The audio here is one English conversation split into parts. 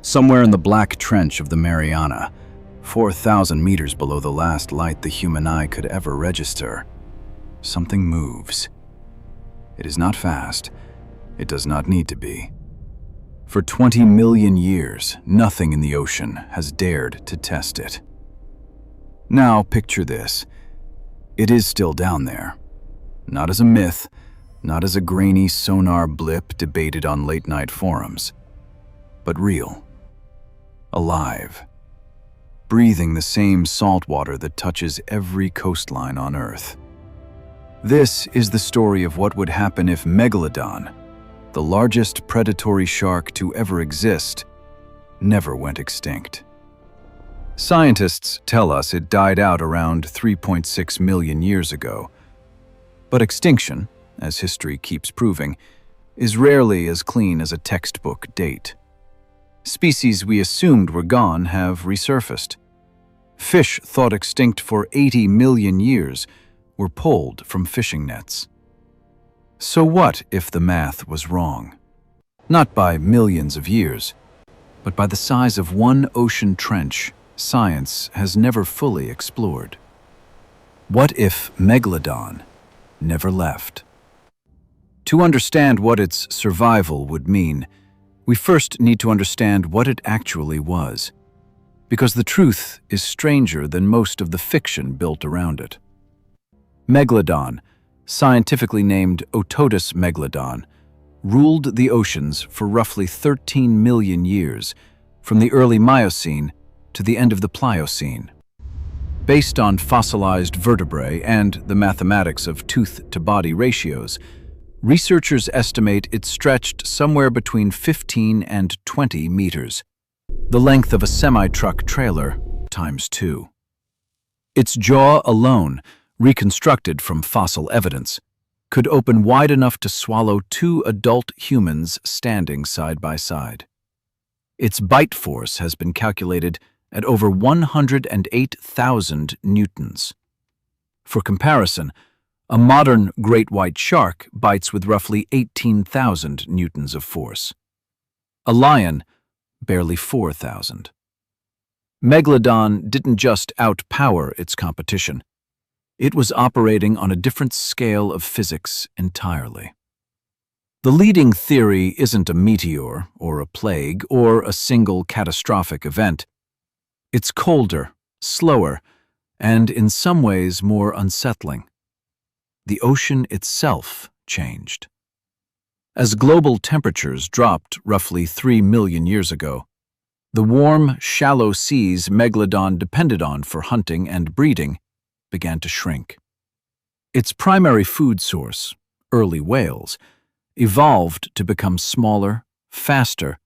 Somewhere in the black trench of the Mariana, 4,000 meters below the last light the human eye could ever register, something moves. It is not fast. It does not need to be. For 20 million years, nothing in the ocean has dared to test it. Now picture this. It is still down there. Not as a myth, not as a grainy sonar blip debated on late-night forums, but real. Alive. Breathing the same salt water that touches every coastline on Earth. This is the story of what would happen if Megalodon, the largest predatory shark to ever exist, never went extinct. Scientists tell us it died out around 3.6 million years ago. But extinction, as history keeps proving, is rarely as clean as a textbook date. Species we assumed were gone have resurfaced. Fish thought extinct for 80 million years were pulled from fishing nets. So what if the math was wrong? Not by millions of years, but by the size of one ocean trench science has never fully explored. What if Megalodon never left? To understand what its survival would mean, we first need to understand what it actually was, because the truth is stranger than most of the fiction built around it. Megalodon, scientifically named Otodus megalodon, ruled the oceans for roughly 13 million years, from the early Miocene to the end of the Pliocene. Based on fossilized vertebrae and the mathematics of tooth-to-body ratios, researchers estimate it stretched somewhere between 15 and 20 meters, the length of a semi-truck trailer times 2. Its jaw alone, reconstructed from fossil evidence, could open wide enough to swallow 2 adult humans standing side by side. Its bite force has been calculated at over 108,000 newtons. For comparison, a modern great white shark bites with roughly 18,000 newtons of force. A lion, barely 4,000. Megalodon didn't just outpower its competition. It was operating on a different scale of physics entirely. The leading theory isn't a meteor or a plague or a single catastrophic event. It's colder, slower, and in some ways more unsettling. The ocean itself changed. As global temperatures dropped roughly 3 million years ago, the warm, shallow seas Megalodon depended on for hunting and breeding began to shrink. Its primary food source, early whales, evolved to become smaller, faster,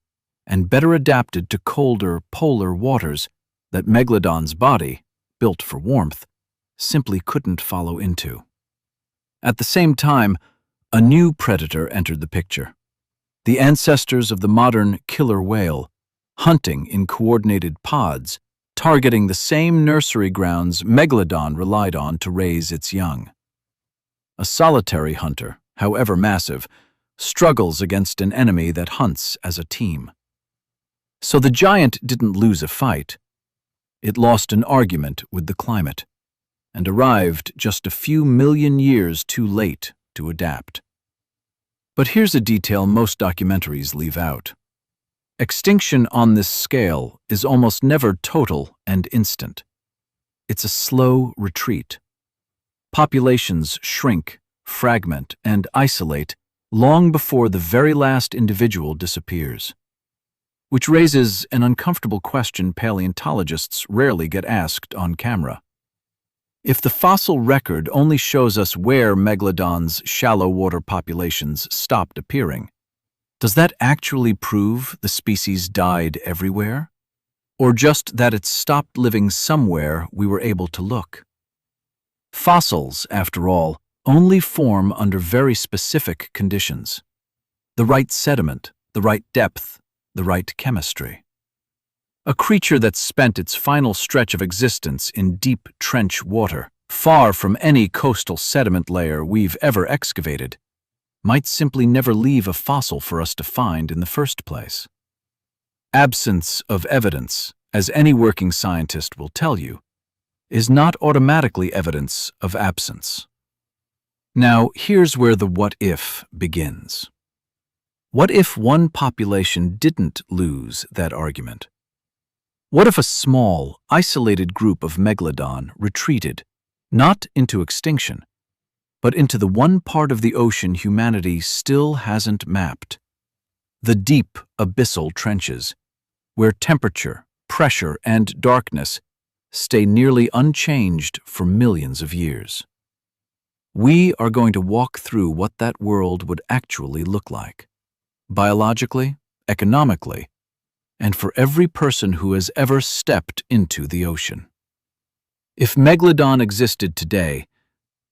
and better adapted to colder polar waters that Megalodon's body, built for warmth, simply couldn't follow into. At the same time, a new predator entered the picture. The ancestors of the modern killer whale, hunting in coordinated pods, targeting the same nursery grounds Megalodon relied on to raise its young. A solitary hunter, however massive, struggles against an enemy that hunts as a team. So the giant didn't lose a fight. It lost an argument with the climate, and arrived just a few million years too late to adapt. But here's a detail most documentaries leave out. Extinction on this scale is almost never total and instant. It's a slow retreat. Populations shrink, fragment, and isolate long before the very last individual disappears. Which raises an uncomfortable question paleontologists rarely get asked on camera. If the fossil record only shows us where Megalodon's shallow water populations stopped appearing, does that actually prove the species died everywhere? Or just that it stopped living somewhere we were able to look? Fossils, after all, only form under very specific conditions. The right sediment, the right depth, the right chemistry. A creature that's spent its final stretch of existence in deep trench water, far from any coastal sediment layer we've ever excavated, might simply never leave a fossil for us to find in the first place. Absence of evidence, as any working scientist will tell you, is not automatically evidence of absence. Now, here's where the what if begins. What if one population didn't lose that argument? What if a small, isolated group of Megalodon retreated, not into extinction, but into the one part of the ocean humanity still hasn't mapped? The deep, abyssal trenches, where temperature, pressure, and darkness stay nearly unchanged for millions of years. We are going to walk through what that world would actually look like, biologically, economically, and for every person who has ever stepped into the ocean. If Megalodon existed today,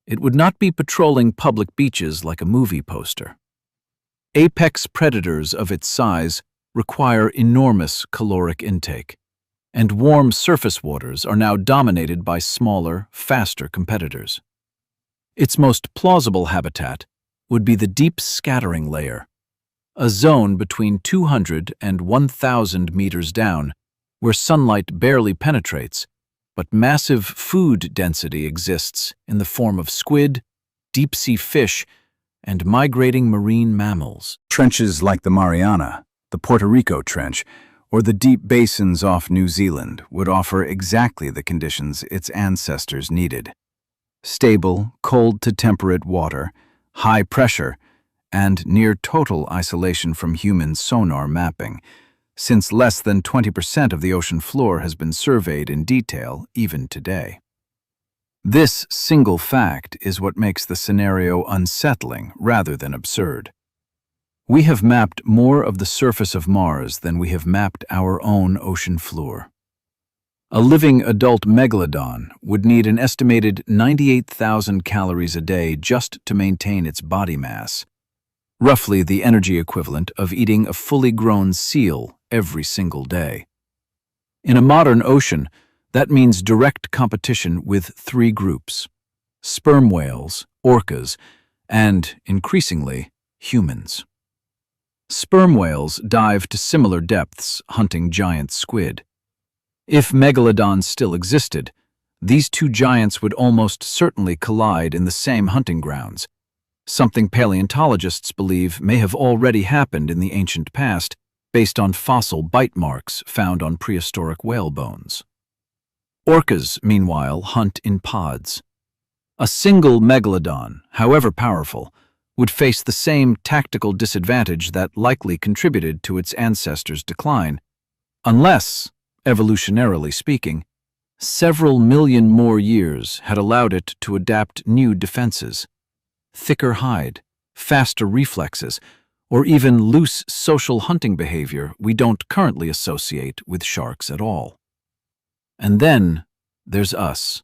it would not be patrolling public beaches like a movie poster. Apex predators of its size require enormous caloric intake, and warm surface waters are now dominated by smaller, faster competitors. Its most plausible habitat would be the deep scattering layer, a zone between 200 and 1,000 meters down, where sunlight barely penetrates, but massive food density exists in the form of squid, deep-sea fish, and migrating marine mammals. Trenches like the Mariana, the Puerto Rico Trench, or the deep basins off New Zealand would offer exactly the conditions its ancestors needed. Stable, cold to temperate water, high pressure, and near total isolation from human sonar mapping, since less than 20% of the ocean floor has been surveyed in detail even today. This single fact is what makes the scenario unsettling rather than absurd. We have mapped more of the surface of Mars than we have mapped our own ocean floor. A living adult megalodon would need an estimated 98,000 calories a day just to maintain its body mass, roughly the energy equivalent of eating a fully grown seal every single day. In a modern ocean, that means direct competition with three groups: sperm whales, orcas, and, increasingly, humans. Sperm whales dive to similar depths, hunting giant squid. If megalodons still existed, these two giants would almost certainly collide in the same hunting grounds, something paleontologists believe may have already happened in the ancient past based on fossil bite marks found on prehistoric whale bones. Orcas, meanwhile, hunt in pods. A single megalodon, however powerful, would face the same tactical disadvantage that likely contributed to its ancestors' decline, unless, evolutionarily speaking, several million more years had allowed it to adapt new defenses: thicker hide, faster reflexes, or even loose social hunting behavior we don't currently associate with sharks at all. And then there's us.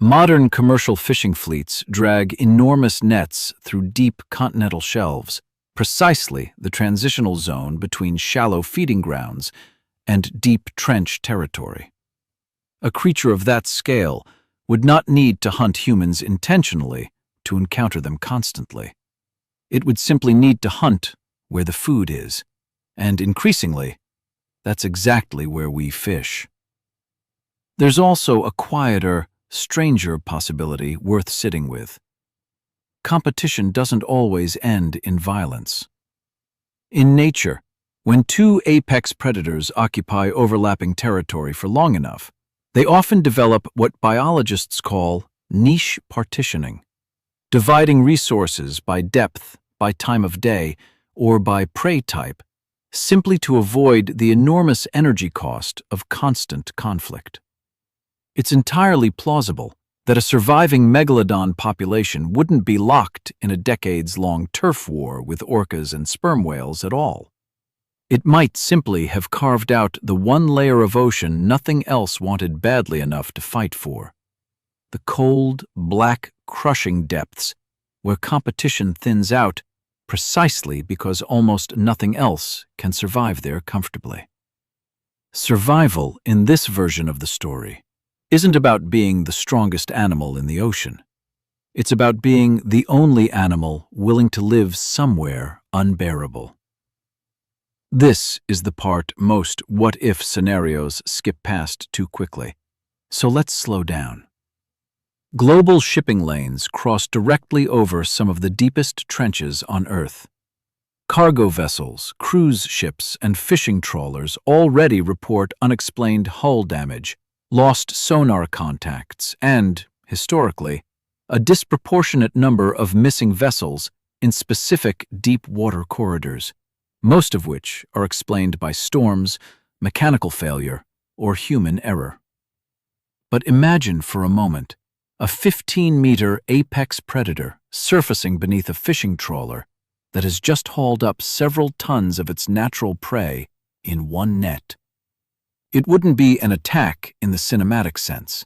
Modern commercial fishing fleets drag enormous nets through deep continental shelves, precisely the transitional zone between shallow feeding grounds and deep trench territory. A creature of that scale would not need to hunt humans intentionally to encounter them constantly. It would simply need to hunt where the food is, and increasingly, that's exactly where we fish. There's also a quieter, stranger possibility worth sitting with. Competition doesn't always end in violence. In nature, when two apex predators occupy overlapping territory for long enough, they often develop what biologists call niche partitioning, dividing resources by depth, by time of day, or by prey type, simply to avoid the enormous energy cost of constant conflict. It's entirely plausible that a surviving megalodon population wouldn't be locked in a decades-long turf war with orcas and sperm whales at all. It might simply have carved out the one layer of ocean nothing else wanted badly enough to fight for: the cold, black, crushing depths where competition thins out precisely because almost nothing else can survive there comfortably. Survival in this version of the story isn't about being the strongest animal in the ocean. It's about being the only animal willing to live somewhere unbearable. This is the part most what-if scenarios skip past too quickly. So let's slow down. Global shipping lanes cross directly over some of the deepest trenches on Earth. Cargo vessels, cruise ships, and fishing trawlers already report unexplained hull damage, lost sonar contacts, and, historically, a disproportionate number of missing vessels in specific deep water corridors, most of which are explained by storms, mechanical failure, or human error. But imagine for a moment a 15-meter apex predator surfacing beneath a fishing trawler that has just hauled up several tons of its natural prey in one net. It wouldn't be an attack in the cinematic sense.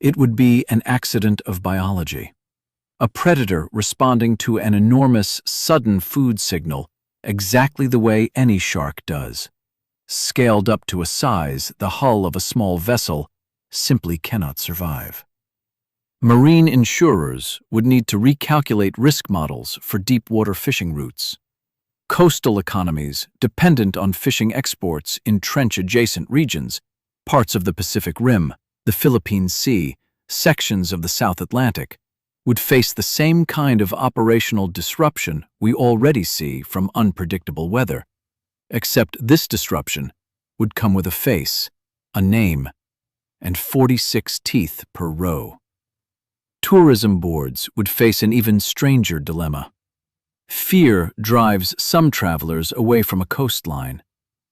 It would be an accident of biology. A predator responding to an enormous, sudden food signal exactly the way any shark does. Scaled up to a size the hull of a small vessel simply cannot survive. Marine insurers would need to recalculate risk models for deep-water fishing routes. Coastal economies dependent on fishing exports in trench-adjacent regions, parts of the Pacific Rim, the Philippine Sea, sections of the South Atlantic, would face the same kind of operational disruption we already see from unpredictable weather, except this disruption would come with a face, a name, and 46 teeth per row. Tourism boards would face an even stranger dilemma. Fear drives some travelers away from a coastline,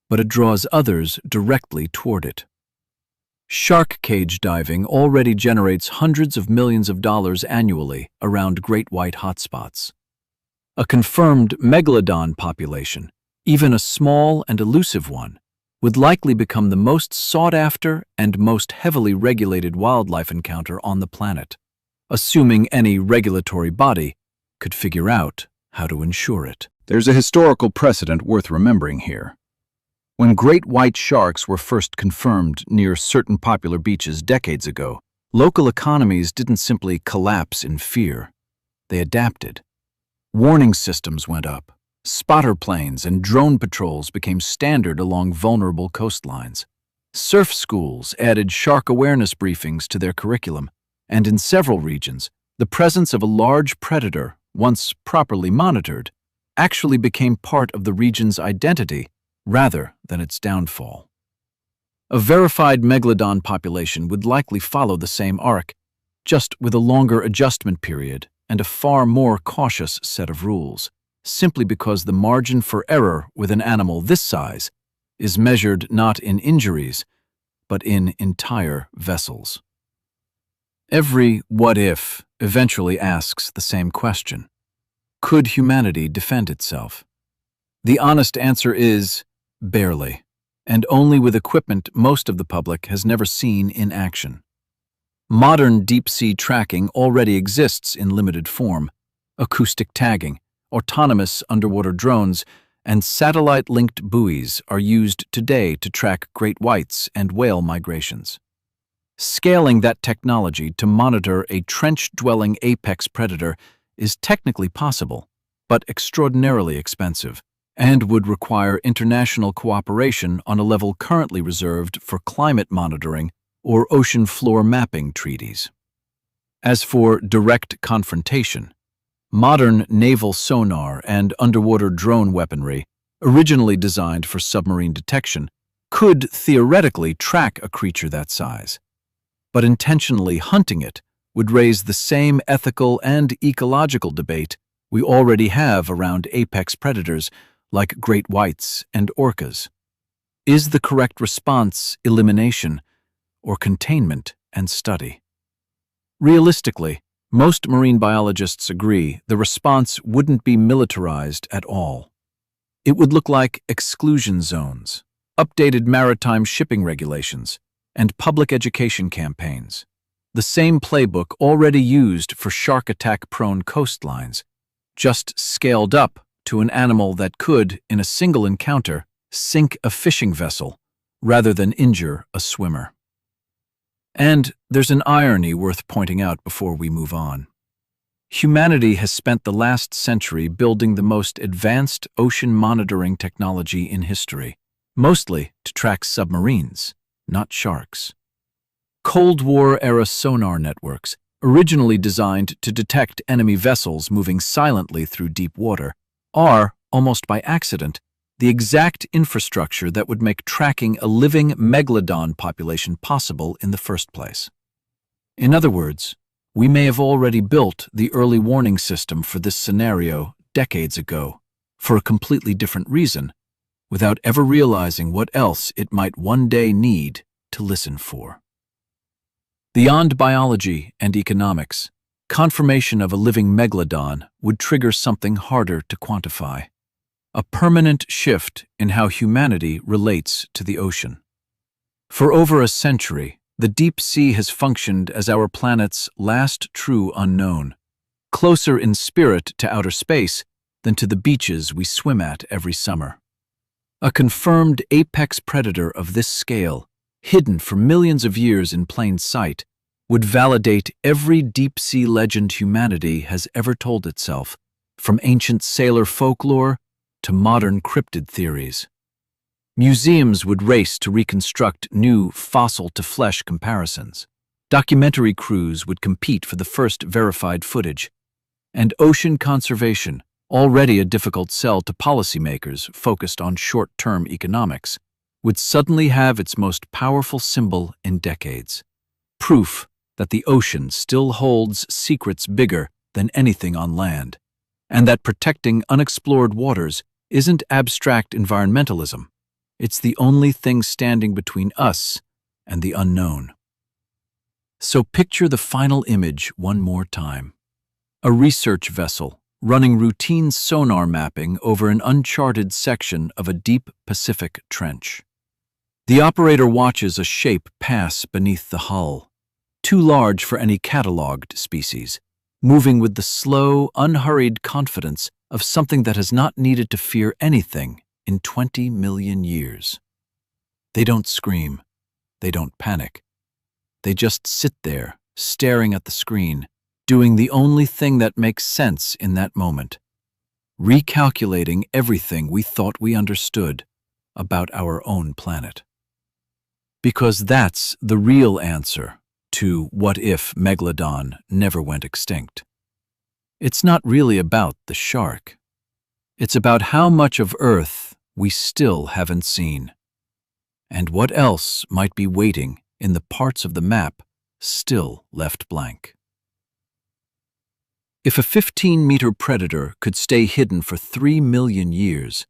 but it draws others directly toward it. Shark cage diving already generates hundreds of millions of dollars annually around great white hotspots. A confirmed Megalodon population, even a small and elusive one, would likely become the most sought-after and most heavily regulated wildlife encounter on the planet, assuming any regulatory body could figure out how to ensure it. There's a historical precedent worth remembering here. When great white sharks were first confirmed near certain popular beaches decades ago, local economies didn't simply collapse in fear. They adapted. Warning systems went up. Spotter planes and drone patrols became standard along vulnerable coastlines. Surf schools added shark awareness briefings to their curriculum, and in several regions, the presence of a large predator, once properly monitored, actually became part of the region's identity rather than its downfall. A verified Megalodon population would likely follow the same arc, just with a longer adjustment period and a far more cautious set of rules, simply because the margin for error with an animal this size is measured not in injuries, but in entire vessels. Every what-if eventually asks the same question. Could humanity defend itself? The honest answer is, barely, and only with equipment most of the public has never seen in action. Modern deep-sea tracking already exists in limited form. Acoustic tagging, autonomous underwater drones, and satellite-linked buoys are used today to track great whites and whale migrations. Scaling that technology to monitor a trench-dwelling apex predator is technically possible, but extraordinarily expensive, and would require international cooperation on a level currently reserved for climate monitoring or ocean floor mapping treaties. As for direct confrontation, modern naval sonar and underwater drone weaponry, originally designed for submarine detection, could theoretically track a creature that size. But intentionally hunting it would raise the same ethical and ecological debate we already have around apex predators like great whites and orcas. Is the correct response elimination or containment and study? Realistically, most marine biologists agree the response wouldn't be militarized at all. It would look like exclusion zones, updated maritime shipping regulations, and public education campaigns. The same playbook already used for shark attack-prone coastlines, just scaled up to an animal that could, in a single encounter, sink a fishing vessel rather than injure a swimmer. And there's an irony worth pointing out before we move on. Humanity has spent the last century building the most advanced ocean monitoring technology in history, mostly to track submarines, not sharks. Cold War-era sonar networks, originally designed to detect enemy vessels moving silently through deep water, are, almost by accident, the exact infrastructure that would make tracking a living Megalodon population possible in the first place. In other words, we may have already built the early warning system for this scenario decades ago, for a completely different reason, without ever realizing what else it might one day need to listen for. Beyond biology and economics, confirmation of a living Megalodon would trigger something harder to quantify: a permanent shift in how humanity relates to the ocean. For over a century, the deep sea has functioned as our planet's last true unknown, closer in spirit to outer space than to the beaches we swim at every summer. A confirmed apex predator of this scale, hidden for millions of years in plain sight, would validate every deep-sea legend humanity has ever told itself, from ancient sailor folklore to modern cryptid theories. Museums would race to reconstruct new fossil-to-flesh comparisons. Documentary crews would compete for the first verified footage. And ocean conservation, already a difficult sell to policymakers focused on short-term economics, would suddenly have its most powerful symbol in decades: proof that the ocean still holds secrets bigger than anything on land, and that protecting unexplored waters isn't abstract environmentalism. It's the only thing standing between us and the unknown. So picture the final image one more time. A research vessel running routine sonar mapping over an uncharted section of a deep Pacific trench. The operator watches a shape pass beneath the hull, too large for any cataloged species, moving with the slow, unhurried confidence of something that has not needed to fear anything in 20 million years. They don't scream. They don't panic. They just sit there, staring at the screen, doing the only thing that makes sense in that moment, recalculating everything we thought we understood about our own planet. Because that's the real answer to what if Megalodon never went extinct. It's not really about the shark. It's about how much of Earth we still haven't seen, and what else might be waiting in the parts of the map still left blank. If a 15-meter predator could stay hidden for 3 million years,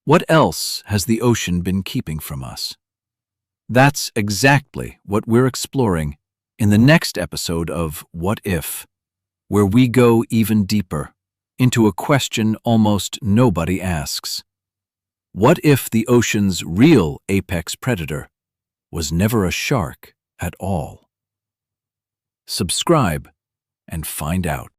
what else has the ocean been keeping from us? That's exactly what we're exploring in the next episode of What If, where we go even deeper into a question almost nobody asks. What if the ocean's real apex predator was never a shark at all? Subscribe and find out.